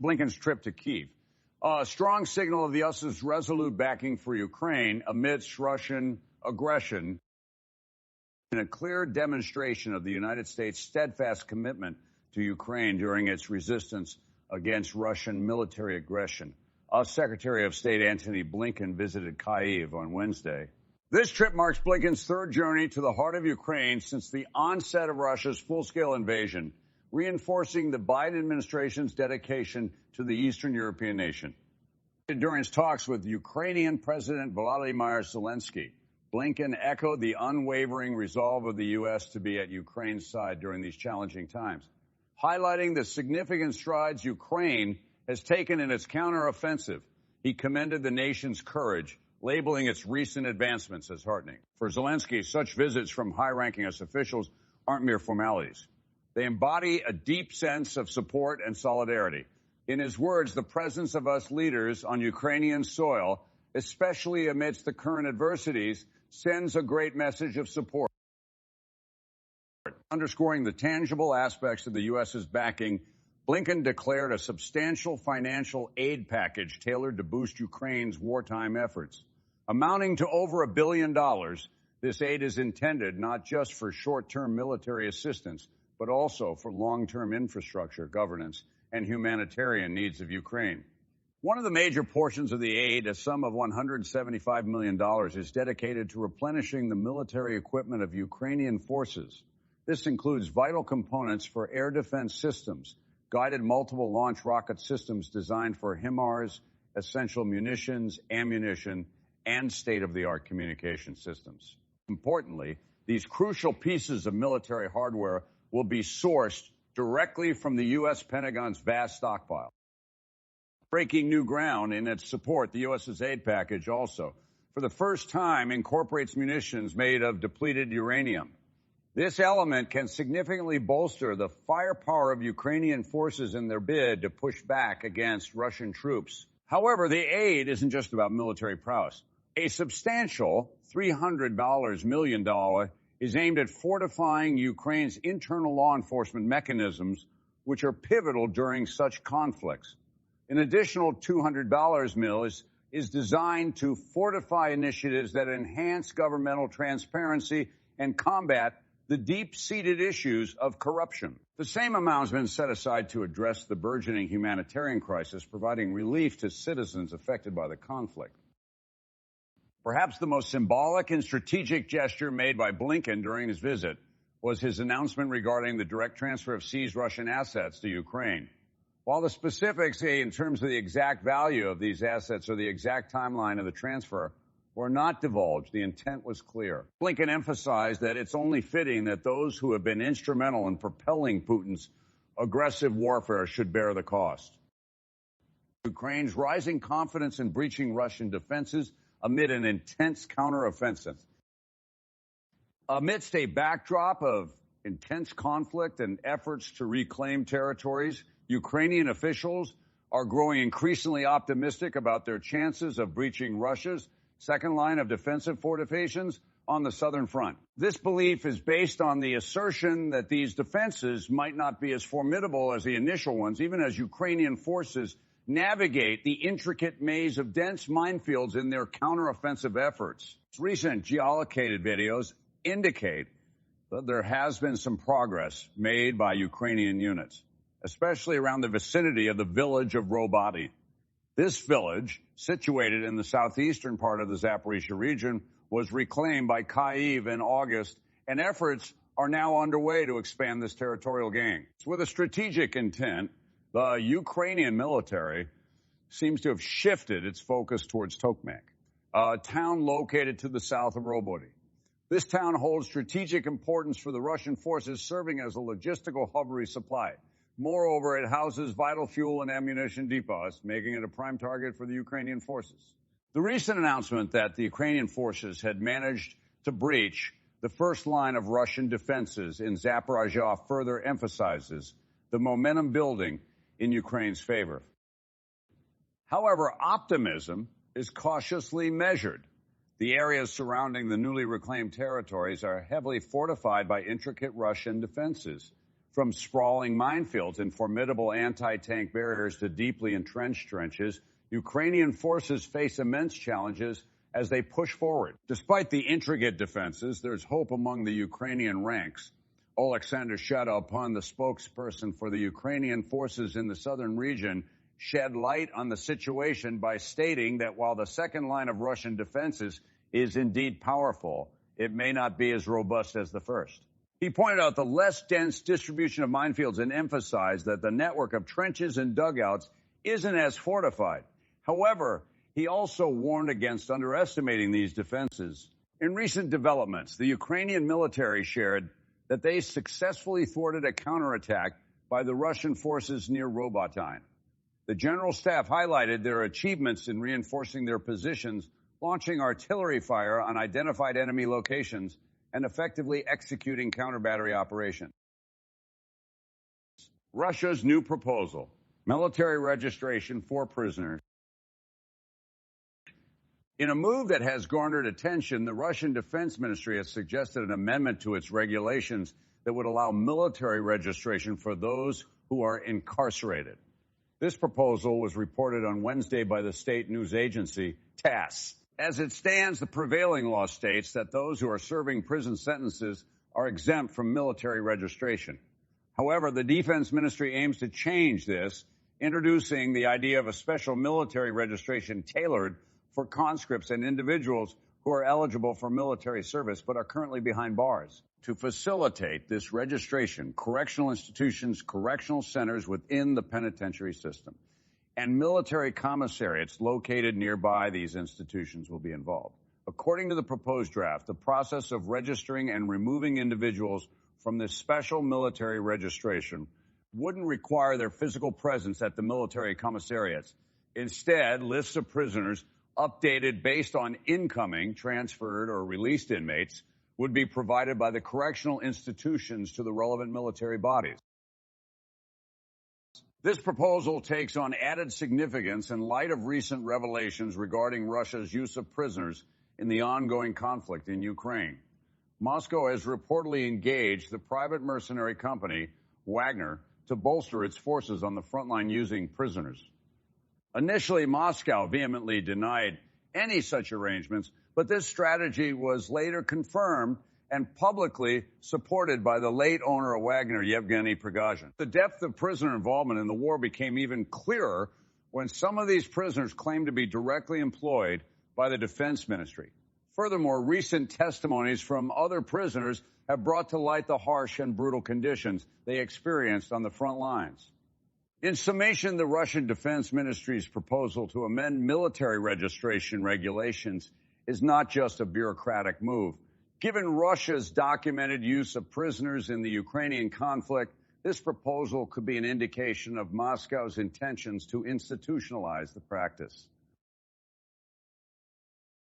Blinken's trip to Kyiv. A strong signal of the U.S.'s resolute backing for Ukraine amidst Russian aggression, and a clear demonstration of the United States' steadfast commitment to Ukraine during its resistance against Russian military aggression. Secretary of State Antony Blinken visited Kyiv on Wednesday. This trip marks Blinken's third journey to the heart of Ukraine since the onset of Russia's full-scale invasion, reinforcing the Biden administration's dedication to the Eastern European nation. During his talks with Ukrainian President Volodymyr Zelensky, Blinken echoed the unwavering resolve of the U.S. to be at Ukraine's side during these challenging times, highlighting the significant strides Ukraine has taken in its counteroffensive. He commended the nation's courage, labeling its recent advancements as heartening. For Zelensky, such visits from high-ranking U.S. officials aren't mere formalities. They embody a deep sense of support and solidarity. In his words, the presence of us leaders on Ukrainian soil, especially amidst the current adversities, sends a great message of support. Underscoring the tangible aspects of the U.S.'s backing, Blinken declared a substantial financial aid package tailored to boost Ukraine's wartime efforts. Amounting to over $1 billion, this aid is intended not just for short-term military assistance, but also for long-term infrastructure, governance, and humanitarian needs of Ukraine. One of the major portions of the aid, a sum of $175 million, is dedicated to replenishing the military equipment of Ukrainian forces. This includes vital components for air defense systems, guided multiple launch rocket systems designed for HIMARS, essential munitions, ammunition, and state-of-the-art communication systems. Importantly, these crucial pieces of military hardware will be sourced directly from the U.S. Pentagon's vast stockpile. Breaking new ground in its support, the U.S.'s aid package also, for the first time, incorporates munitions made of depleted uranium. This element can significantly bolster the firepower of Ukrainian forces in their bid to push back against Russian troops. However, the aid isn't just about military prowess. A substantial $300 million is aimed at fortifying Ukraine's internal law enforcement mechanisms, which are pivotal during such conflicts. An additional $200 million is designed to fortify initiatives that enhance governmental transparency and combat the deep-seated issues of corruption. The same amount has been set aside to address the burgeoning humanitarian crisis, providing relief to citizens affected by the conflict. Perhaps the most symbolic and strategic gesture made by Blinken during his visit was his announcement regarding the direct transfer of seized Russian assets to Ukraine. While the specifics in terms of the exact value of these assets or the exact timeline of the transfer were not divulged, the intent was clear. Blinken emphasized that it's only fitting that those who have been instrumental in propelling Putin's aggressive warfare should bear the cost. Ukraine's rising confidence in breaching Russian defenses amid an intense counteroffensive. Amidst a backdrop of intense conflict and efforts to reclaim territories, Ukrainian officials are growing increasingly optimistic about their chances of breaching Russia's second line of defensive fortifications on the southern front. This belief is based on the assertion that these defenses might not be as formidable as the initial ones, even as Ukrainian forces navigate the intricate maze of dense minefields in their counteroffensive efforts. Recent geolocated videos indicate that there has been some progress made by Ukrainian units, especially around the vicinity of the village of Roboty. This village, situated in the southeastern part of the Zaporizhzhia region, was reclaimed by Kyiv in August, and efforts are now underway to expand this territorial gain. With a strategic intent, the Ukrainian military seems to have shifted its focus towards Tokmak, a town located to the south of Roboty. This town holds strategic importance for the Russian forces, serving as a logistical hub resupply. Moreover, it houses vital fuel and ammunition depots, making it a prime target for the Ukrainian forces. The recent announcement that the Ukrainian forces had managed to breach the first line of Russian defenses in Zaporizhzhia further emphasizes the momentum building in Ukraine's favor. However, optimism is cautiously measured. The areas surrounding the newly reclaimed territories are heavily fortified by intricate Russian defenses. From sprawling minefields and formidable anti-tank barriers to deeply entrenched trenches, Ukrainian forces face immense challenges as they push forward. Despite the intricate defenses, there's hope among the Ukrainian ranks. Oleksandr Shadalpon, the spokesperson for the Ukrainian forces in the southern region, shed light on the situation by stating that while the second line of Russian defenses is indeed powerful, it may not be as robust as the first. He pointed out the less dense distribution of minefields and emphasized that the network of trenches and dugouts isn't as fortified. However, he also warned against underestimating these defenses. In recent developments, the Ukrainian military shared that they successfully thwarted a counterattack by the Russian forces near Robotyne. The General Staff highlighted their achievements in reinforcing their positions, launching artillery fire on identified enemy locations, and effectively executing counter-battery operations. Russia's new proposal, military registration for prisoners. In a move that has garnered attention, the Russian Defense Ministry has suggested an amendment to its regulations that would allow military registration for those who are incarcerated. This proposal was reported on Wednesday by the state news agency TASS. As it stands, the prevailing law states that those who are serving prison sentences are exempt from military registration. However, the Defense Ministry aims to change this, introducing the idea of a special military registration tailored for conscripts and individuals who are eligible for military service but are currently behind bars. To facilitate this registration, correctional institutions, correctional centers within the penitentiary system, and military commissariats located nearby these institutions will be involved. According to the proposed draft, the process of registering and removing individuals from this special military registration wouldn't require their physical presence at the military commissariats. Instead, lists of prisoners updated based on incoming, transferred, or released inmates would be provided by the correctional institutions to the relevant military bodies. This proposal takes on added significance in light of recent revelations regarding Russia's use of prisoners in the ongoing conflict in Ukraine. Moscow has reportedly engaged the private mercenary company Wagner to bolster its forces on the front line using prisoners. Initially, Moscow vehemently denied any such arrangements, but this strategy was later confirmed and publicly supported by the late owner of Wagner, Yevgeny Prigozhin. The depth of prisoner involvement in the war became even clearer when some of these prisoners claimed to be directly employed by the Defense Ministry. Furthermore, recent testimonies from other prisoners have brought to light the harsh and brutal conditions they experienced on the front lines. In summation, the Russian Defense Ministry's proposal to amend military registration regulations is not just a bureaucratic move. Given Russia's documented use of prisoners in the Ukrainian conflict, this proposal could be an indication of Moscow's intentions to institutionalize the practice.